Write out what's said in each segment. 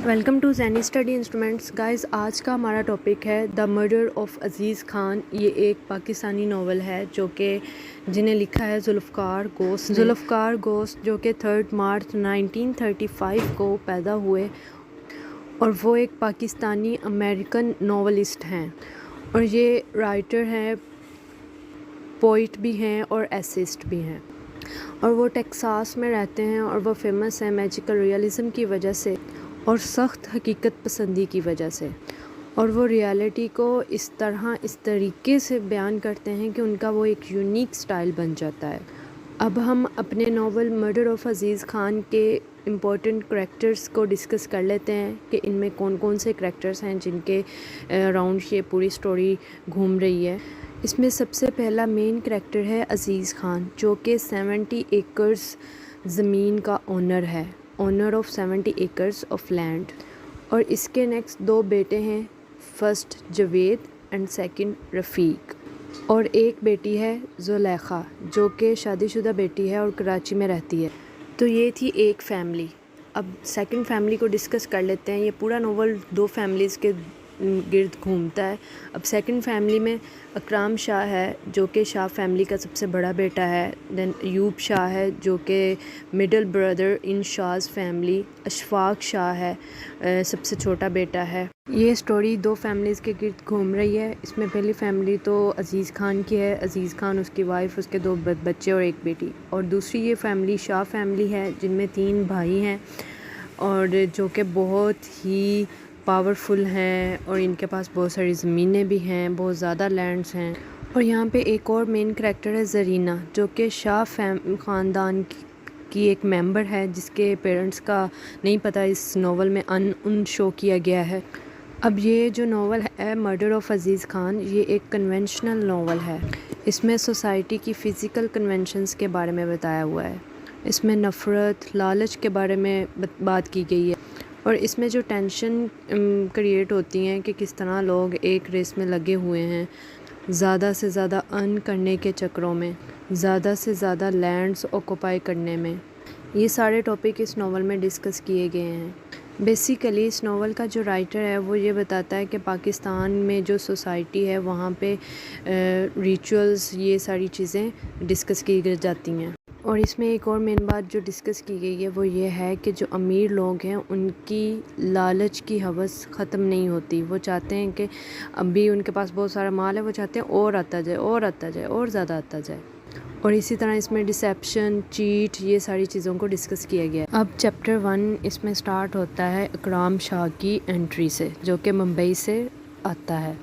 Welcome to Zaini study instruments guys. آج کا ہمارا ٹاپک ہے the murder of Aziz Khan. یہ ایک پاکستانی ناول ہے جو کہ جنہیں لکھا ہے ذوالفقار گوسٹ جو کہ 3 مارچ 1935 کو پیدا ہوئے اور وہ ایک پاکستانی امریکن ناولسٹ ہیں اور یہ رائٹر ہیں، پوئٹ بھی ہیں اور ایسسٹ بھی ہیں، اور وہ ٹیکساس میں رہتے ہیں اور وہ فیمس ہیں میجیکل ریئلزم کی وجہ سے اور سخت حقیقت پسندی کی وجہ سے، اور وہ ریالٹی کو اس طریقے سے بیان کرتے ہیں کہ ان کا وہ ایک یونیک سٹائل بن جاتا ہے. اب ہم اپنے novel murder of Aziz Khan کے امپورٹنٹ کریکٹرز کو ڈسکس کر لیتے ہیں کہ ان میں کون کون سے کریکٹرز ہیں جن کے اراؤنڈ یہ پوری سٹوری گھوم رہی ہے. اس میں سب سے پہلا مین کریکٹر ہے عزیز خان جو کہ 70 ایکرز زمین کا اونر ہے، owner of 70 acres of land. اور اس کے نیکسٹ 2 بیٹے ہیں، first Javed and second Rafiq, اور ایک بیٹی ہے زلیخا جو کہ شادی شدہ بیٹی ہے اور کراچی میں رہتی ہے. تو یہ تھی ایک فیملی. اب سیکنڈ فیملی کو ڈسکس کر لیتے ہیں. یہ پورا ناول 2 فیملیز کے گرد گھومتا ہے. اب سیکنڈ فیملی میں اکرام شاہ ہے جو کہ شاہ فیملی کا سب سے بڑا بیٹا ہے. دین ایوب شاہ ہے جو کہ middle brother in Shah's family. Ashfaq شاہ ہے سب سے چھوٹا بیٹا ہے. یہ سٹوری 2 فیملیز کے گرد گھوم رہی ہے. اس میں پہلی فیملی تو عزیز خان کی ہے، عزیز خان، اس کی وائف، اس کے 2 بچے اور ایک بیٹی. اور دوسری یہ فیملی شاہ فیملی ہے جن میں 3 بھائی ہیں اور جو کہ بہت ہی پاورفل ہیں اور ان کے پاس بہت ساری زمینیں بھی ہیں، بہت زیادہ لینڈز ہیں. اور یہاں پہ ایک اور مین کریکٹر ہے زرینہ جو کہ شاہ خاندان کی ایک ممبر ہے جس کے پیرنٹس کا نہیں پتہ اس ناول میں ان شو کیا گیا ہے. اب یہ جو ناول ہے مرڈر آف عزیز خان، یہ ایک کنونشنل ناول ہے. اس میں سوسائٹی کی فزیکل کنونشنز کے بارے میں بتایا ہوا ہے. اس میں نفرت، لالچ کے بارے میں بات کی گئی ہے، اور اس میں جو ٹینشن کریٹ ہوتی ہیں کہ کس طرح لوگ ایک ریس میں لگے ہوئے ہیں زیادہ سے زیادہ ارن کرنے کے چکروں میں، زیادہ سے زیادہ لینڈز آکوپائی کرنے میں. یہ سارے ٹاپک اس ناول میں ڈسکس کیے گئے ہیں. بیسیکلی اس ناول کا جو رائٹر ہے وہ یہ بتاتا ہے کہ پاکستان میں جو سوسائٹی ہے وہاں پہ ریچولز، یہ ساری چیزیں ڈسکس کی جاتی ہیں. اور اس میں ایک اور مین بات جو ڈسکس کی گئی ہے وہ یہ ہے کہ جو امیر لوگ ہیں ان کی لالچ کی ہوس ختم نہیں ہوتی. وہ چاہتے ہیں کہ ابھی ان کے پاس بہت سارا مال ہے، وہ چاہتے ہیں اور آتا جائے اور آتا جائے اور زیادہ آتا جائے. اور اسی طرح اس میں ڈسیپشن، چیٹ، یہ ساری چیزوں کو ڈسکس کیا گیا. اب چیپٹر 1 اس میں سٹارٹ ہوتا ہے اکرام شاہ کی انٹری سے جو کہ ممبئی سے آتا ہے،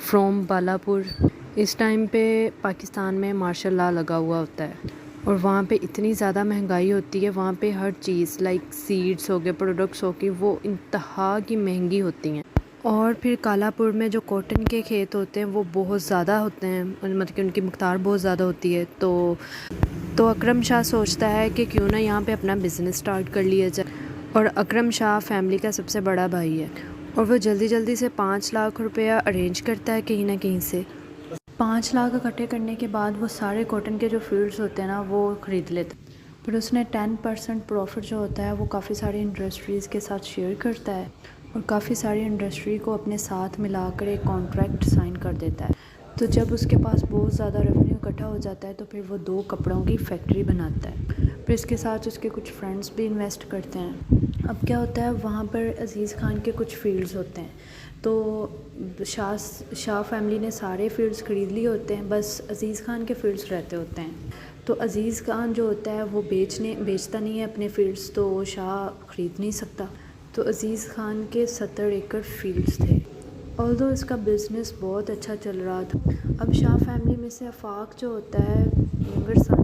فرام بالاپور. اس ٹائم پہ پاکستان میں مارشل لا لگا ہوا ہوتا ہے اور وہاں پہ اتنی زیادہ مہنگائی ہوتی ہے، وہاں پہ ہر چیز لائک سیڈز ہو گئے، پروڈکٹس ہو گئے، وہ انتہا کی مہنگی ہوتی ہیں. اور پھر کالاپور میں جو کاٹن کے کھیت ہوتے ہیں وہ بہت زیادہ ہوتے ہیں، مطلب کہ ان کی مقدار بہت زیادہ ہوتی ہے. تو اکرم شاہ سوچتا ہے کہ کیوں نہ یہاں پہ اپنا بزنس سٹارٹ کر لیا جائے. اور اکرم شاہ فیملی کا سب سے بڑا بھائی ہے اور وہ جلدی جلدی سے 5 لاکھ روپیہ ارینج کرتا ہے کہیں نہ کہیں سے. 5 لاکھ اکٹھے کرنے کے بعد وہ سارے کاٹن کے جو فیلڈز ہوتے ہیں نا وہ خرید لیتے ہیں. پھر اس نے 10% پروفٹ جو ہوتا ہے وہ کافی ساری انڈسٹریز کے ساتھ شیئر کرتا ہے اور کافی ساری انڈسٹری کو اپنے ساتھ ملا کر ایک کانٹریکٹ سائن کر دیتا ہے. تو جب اس کے پاس بہت زیادہ ریونیو اکٹھا ہو جاتا ہے تو پھر وہ 2 کپڑوں کی فیکٹری بناتا ہے. پھر اس کے ساتھ اس کے کچھ فرینڈس بھی انویسٹ کرتے ہیں. اب کیا ہوتا ہے وہاں پر عزیز خان کے کچھ فیلڈز ہوتے ہیں، تو شاہ فیملی نے سارے فیلڈز خرید لیے ہوتے ہیں، بس عزیز خان کے فیلڈز رہتے ہوتے ہیں. تو عزیز خان جو ہوتا ہے وہ بیچتا نہیں ہے اپنے فیلڈز، تو وہ شاہ خرید نہیں سکتا. تو عزیز خان کے 70 ایکڑ فیلڈز تھے، although اس کا بزنس بہت اچھا چل رہا تھا. اب شاہ فیملی میں سے آفاق جو ہوتا ہے ینگر سن،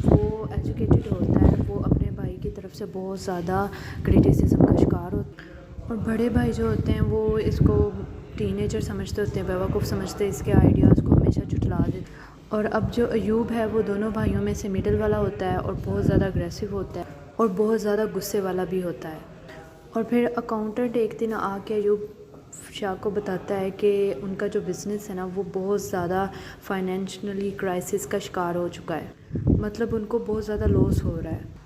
وہ ایجوکیٹڈ ہوتا ہے، وہ اپنے بھائی کی طرف سے بہت زیادہ کرٹیسزم کا شکار ہوتا ہے. اور بڑے بھائی جو ہوتے ہیں وہ اس کو ٹین ایجر سمجھتے ہوتے ہیں، بیوقوف سمجھتے ہیں، اس کے آئیڈیاز کو ہمیشہ جھٹلا دیتے. اور اب جو ایوب ہے وہ دونوں بھائیوں میں سے مڈل والا ہوتا ہے اور بہت زیادہ اگریسو ہوتا ہے اور بہت زیادہ غصے والا بھی ہوتا ہے. اور پھر اکاؤنٹنٹ ایک دن آ کے ایوب شاہ کو بتاتا ہے کہ ان کا جو بزنس ہے نا وہ بہت زیادہ فائنینشلی کرائسس کا شکار ہو چکا ہے، مطلب ان کو بہت زیادہ لاس ہو رہا ہے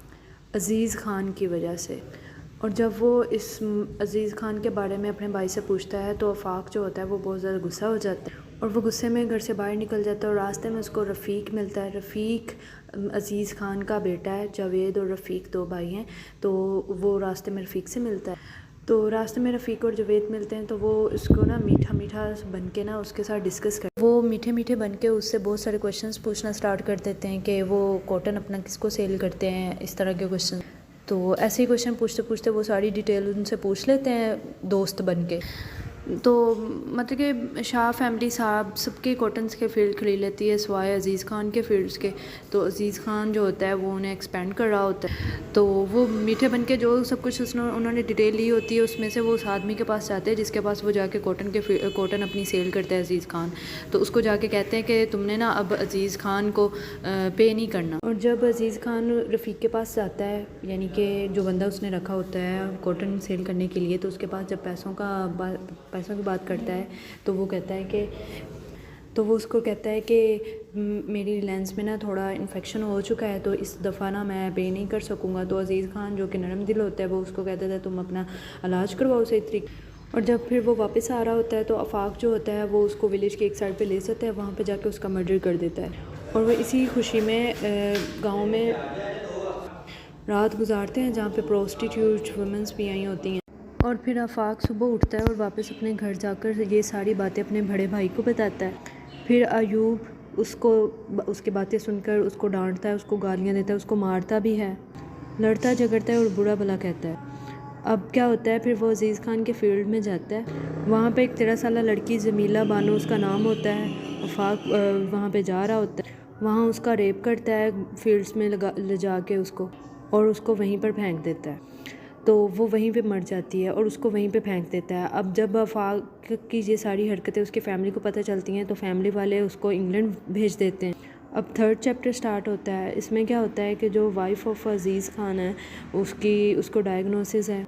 عزیز خان کی وجہ سے. اور جب وہ اس عزیز خان کے بارے میں اپنے بھائی سے پوچھتا ہے تو آفاق جو ہوتا ہے وہ بہت زیادہ غصہ ہو جاتا ہے اور وہ غصے میں گھر سے باہر نکل جاتا ہے اور راستے میں اس کو رفیق ملتا ہے۔ رفیق عزیز خان کا بیٹا ہے، جاوید اور رفیق دو بھائی ہیں، تو وہ راستے میں رفیق سے ملتا ہے۔ تو راستے میں رفیق اور جاوید ملتے ہیں تو وہ اس کو نا میٹھا میٹھا بن کے نا اس کے ساتھ ڈسکس وہ میٹھے میٹھے بن کے اس سے بہت سارے کویشچنس پوچھنا سٹارٹ کر دیتے ہیں کہ وہ کاٹن اپنا کس کو سیل کرتے ہیں، اس طرح کے کویشچن۔ تو ایسے ہی کویشچن پوچھتے پوچھتے وہ ساری ڈیٹیل ان سے پوچھ لیتے ہیں دوست بن کے۔ تو مطلب کہ شاہ فیملی صاحب سب کے کاٹنس کے فیلڈ خرید لیتی ہے سوائے عزیز خان کے فیلڈس کے۔ تو عزیز خان جو ہوتا ہے وہ انہیں ایکسپینڈ کر رہا ہوتا ہے، تو وہ میٹھے بن کے جو سب کچھ انہوں نے ڈیٹیل لی ہوتی ہے اس میں سے وہ اس آدمی کے پاس جاتے ہیں جس کے پاس وہ جا کے کاٹن اپنی سیل کرتا ہے عزیز خان۔ تو اس کو جا کے کہتے ہیں کہ تم نے نا اب عزیز خان کو پے نہیں کرنا۔ اور جب عزیز خان رفیق کے پاس جاتا ہے، یعنی کہ جو بندہ اس نے رکھا ہوتا ہے کاٹن سیل کرنے کے لیے، تو اس کے پاس جب پیسوں کی بات کرتا ہے تو وہ کہتا ہے کہ وہ اس کو کہتا ہے کہ میری لینس میں نا تھوڑا انفیکشن ہو چکا ہے تو اس دفعہ نا میں پے نہیں کر سکوں گا۔ تو عزیز خان جو کہ نرم دل ہوتا ہے وہ اس کو کہتا تھا تم اپنا علاج کرواؤ صحیح طریقے۔ اور جب پھر وہ واپس آ رہا ہوتا ہے تو آفاق جو ہوتا ہے وہ اس کو ولیج کے ایک سائڈ پہ لے جاتا ہے، وہاں پہ جا کے اس کا مرڈر کر دیتا ہے اور وہ اسی خوشی میں گاؤں میں رات گزارتے ہیں جہاں پہ پروسٹیٹیوٹ ویمنس بھی آئی ہوتی ہیں۔ اور پھر آفاق صبح اٹھتا ہے اور واپس اپنے گھر جا کر یہ ساری باتیں اپنے بڑے بھائی کو بتاتا ہے۔ پھر ایوب اس کی باتیں سن کر اس کو ڈانٹتا ہے، اس کو گالیاں دیتا ہے، اس کو مارتا بھی ہے، لڑتا جھگڑتا ہے اور برا بھلا کہتا ہے۔ اب کیا ہوتا ہے، پھر وہ عزیز خان کے فیلڈ میں جاتا ہے، وہاں پہ ایک 13 سالہ لڑکی جمیلہ بانو اس کا نام ہوتا ہے، آفاق وہاں پہ جا رہا ہوتا ہے، وہاں اس کا ریپ کرتا ہے فیلڈس میں لے جا کے اس کو، اور اس کو وہیں پر پھینک دیتا ہے۔ تو وہ وہیں پہ مر جاتی ہے اور اس کو وہیں پہ پھینک دیتا ہے۔ اب جب آفاق کی یہ ساری حرکتیں اس کی فیملی کو پتہ چلتی ہیں تو فیملی والے اس کو انگلینڈ بھیج دیتے ہیں۔ اب 3rd چیپٹر سٹارٹ ہوتا ہے۔ اس میں کیا ہوتا ہے کہ جو وائف آف عزیز خان ہے اس کو ڈائگنوسس ہے،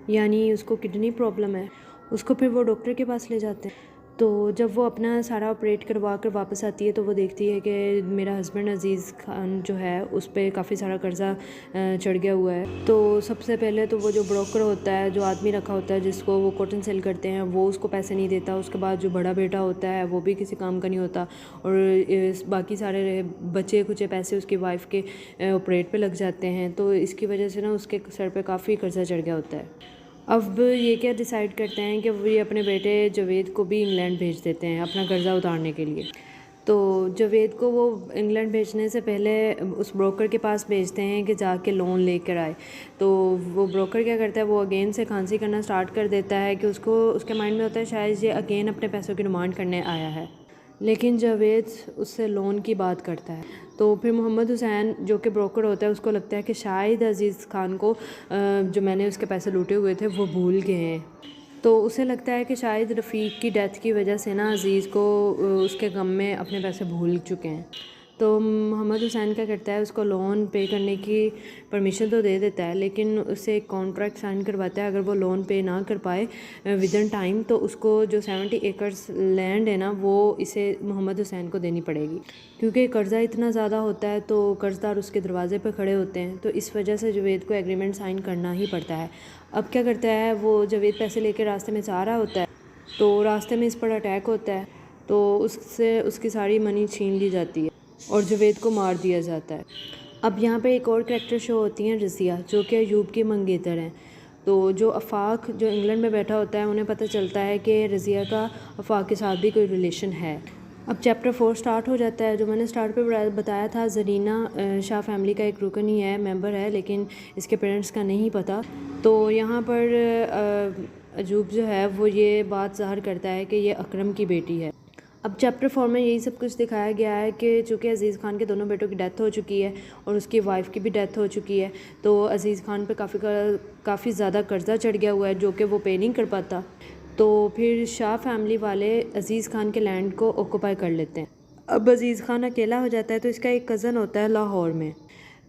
یعنی اس کو کڈنی پرابلم ہے۔ اس کو پھر وہ ڈاکٹر کے پاس لے جاتے ہیں۔ تو جب وہ اپنا سارا آپریٹ کروا کر واپس آتی ہے تو وہ دیکھتی ہے کہ میرا ہسبینڈ عزیز خان جو ہے اس پہ کافی سارا قرضہ چڑھ گیا ہوا ہے۔ تو سب سے پہلے تو وہ جو بروکر ہوتا ہے، جو آدمی رکھا ہوتا ہے جس کو وہ کاٹن سیل کرتے ہیں، وہ اس کو پیسے نہیں دیتا۔ اس کے بعد جو بڑا بیٹا ہوتا ہے وہ بھی کسی کام کا نہیں ہوتا، اور باقی سارے بچے کچھ پیسے اس کی وائف کے آپریٹ پہ لگ جاتے ہیں۔ تو اس کی وجہ سے نا اس کے سر پہ کافی قرضہ چڑھ گیا ہوتا ہے۔ اب یہ کیا ڈیسائیڈ کرتے ہیں کہ وہ یہ اپنے بیٹے جاوید کو بھی انگلینڈ بھیج دیتے ہیں اپنا قرضہ اتارنے کے لیے۔ تو جاوید کو وہ انگلینڈ بھیجنے سے پہلے اس بروکر کے پاس بھیجتے ہیں کہ جا کے لون لے کر آئے۔ تو وہ بروکر کیا کرتا ہے، وہ اگین سے کھانسی کرنا سٹارٹ کر دیتا ہے کہ اس کے مائنڈ میں ہوتا ہے شاید یہ اگین اپنے پیسوں کی ڈیمانڈ کرنے آیا ہے، لیکن جاوید اس سے لون کی بات کرتا ہے۔ تو پھر محمد حسین جو کہ بروکر ہوتا ہے اس کو لگتا ہے کہ شاید عزیز خان کو جو میں نے اس کے پیسے لوٹے ہوئے تھے وہ بھول گئے ہیں۔ تو اسے لگتا ہے کہ شاید رفیق کی ڈیتھ کی وجہ سے نا عزیز کو اس کے غم میں اپنے پیسے بھول چکے ہیں۔ تو محمد حسین کیا کرتا ہے، اس کو لون پے کرنے کی پرمیشن تو دے دیتا ہے، لیکن اسے ایک کانٹریکٹ سائن کرواتا ہے، اگر وہ لون پے نہ کر پائے ودن ٹائم تو اس کو جو 70 ایکڑز لینڈ ہے نا وہ اسے محمد حسین کو دینی پڑے گی، کیونکہ قرضہ اتنا زیادہ ہوتا ہے تو قرض دار اس کے دروازے پہ کھڑے ہوتے ہیں۔ تو اس وجہ سے جاوید کو ایگریمنٹ سائن کرنا ہی پڑتا ہے۔ اب کیا کرتا ہے، وہ جاوید پیسے لے کے راستے میں جا رہا ہوتا ہے تو راستے میں اس پر اٹیک ہوتا ہے، تو اس سے اس کی ساری منی چھین لی جاتی ہے اور جاوید کو مار دیا جاتا ہے۔ اب یہاں پہ ایک اور کریکٹر شو ہوتی ہیں رضیہ، جو کہ ایوب کی منگیتر ہیں۔ تو جو آفاق جو انگلینڈ میں بیٹھا ہوتا ہے انہیں پتہ چلتا ہے کہ رضیہ کا آفاق کے ساتھ بھی کوئی ریلیشن ہے۔ اب چیپٹر 4 سٹارٹ ہو جاتا ہے۔ جو میں نے سٹارٹ پہ بتایا تھا، زرینہ شاہ فیملی کا ایک رکن ہی ہے، ممبر ہے، لیکن اس کے پیرنٹس کا نہیں پتہ۔ تو یہاں پر ایوب جو ہے وہ یہ بات ظاہر کرتا ہے کہ یہ اکرم کی بیٹی ہے۔ اب چیپٹر 4 میں یہی سب کچھ دکھایا گیا ہے کہ چونکہ عزیز خان کے دونوں بیٹوں کی ڈیتھ ہو چکی ہے اور اس کی وائف کی بھی ڈیتھ ہو چکی ہے، تو عزیز خان پہ کافی زیادہ قرضہ چڑھ گیا ہوا ہے جو کہ وہ پے نہیں کر پاتا۔ تو پھر شاہ فیملی والے عزیز خان کے لینڈ کو آکوپائی کر لیتے ہیں۔ اب عزیز خان اکیلا ہو جاتا ہے تو اس کا ایک کزن ہوتا ہے لاہور میں۔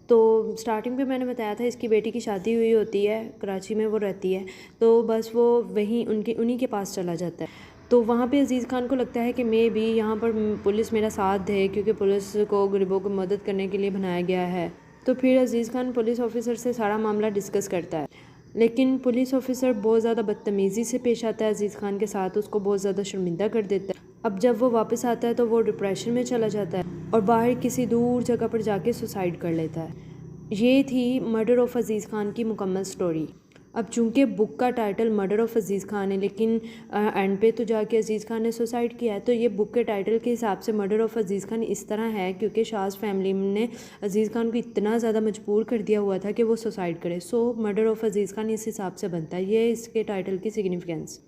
تو سٹارٹنگ پہ میں نے بتایا تھا اس کی بیٹی کی شادی ہوئی ہوتی ہے، کراچی میں وہ رہتی ہے، تو بس وہ وہیں انہی کے پاس چلا جاتا ہے۔ تو وہاں پہ عزیز خان کو لگتا ہے کہ میں بھی یہاں پر پولیس میرا ساتھ دے، کیونکہ پولیس کو غریبوں کو مدد کرنے کے لیے بنایا گیا ہے۔ تو پھر عزیز خان پولیس آفیسر سے سارا معاملہ ڈسکس کرتا ہے۔ لیکن پولیس آفیسر بہت زیادہ بدتمیزی سے پیش آتا ہے عزیز خان کے ساتھ، اس کو بہت زیادہ شرمندہ کر دیتا ہے۔ اب جب وہ واپس آتا ہے تو وہ ڈپریشن میں چلا جاتا ہے اور باہر کسی دور جگہ پر جا کے سوسائڈ کر لیتا ہے۔ یہ تھی مرڈر آف عزیز خان کی مکمل سٹوری۔ اب چونکہ بک کا title murder of Aziz Khan ہے، لیکن اینڈ پہ تو جا کے عزیز خان نے سوسائڈ کیا ہے، تو یہ بک کے ٹائٹل کے حساب سے مرڈر آف عزیز خان اس طرح ہے کیونکہ شاز فیملی نے عزیز خان کو اتنا زیادہ مجبور کر دیا ہوا تھا کہ وہ سوسائڈ کرے، سو مرڈر آف عزیز خان اس حساب سے بنتا ہے۔ یہ اس کے ٹائٹل کی سگنیفیکینس۔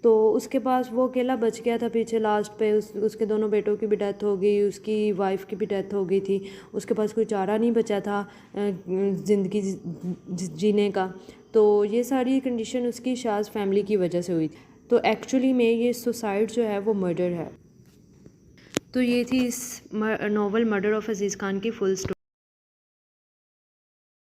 تو اس کے پاس وہ اکیلا بچ گیا تھا پیچھے، لاسٹ پہ اس کے دونوں بیٹوں کی بھی ڈیتھ ہو گئی، اس کی وائف کی بھی ڈیتھ ہو گئی تھی، اس کے پاس کوئی چارہ نہیں بچا تھا زندگی جینے کا۔ تو یہ ساری کنڈیشن اس کی شاز فیملی کی وجہ سے ہوئی تھی، تو ایکچولی میں یہ سوسائڈ جو ہے وہ مرڈر ہے۔ تو یہ تھی اس novel murder of Aziz Khan کی فل سٹوری۔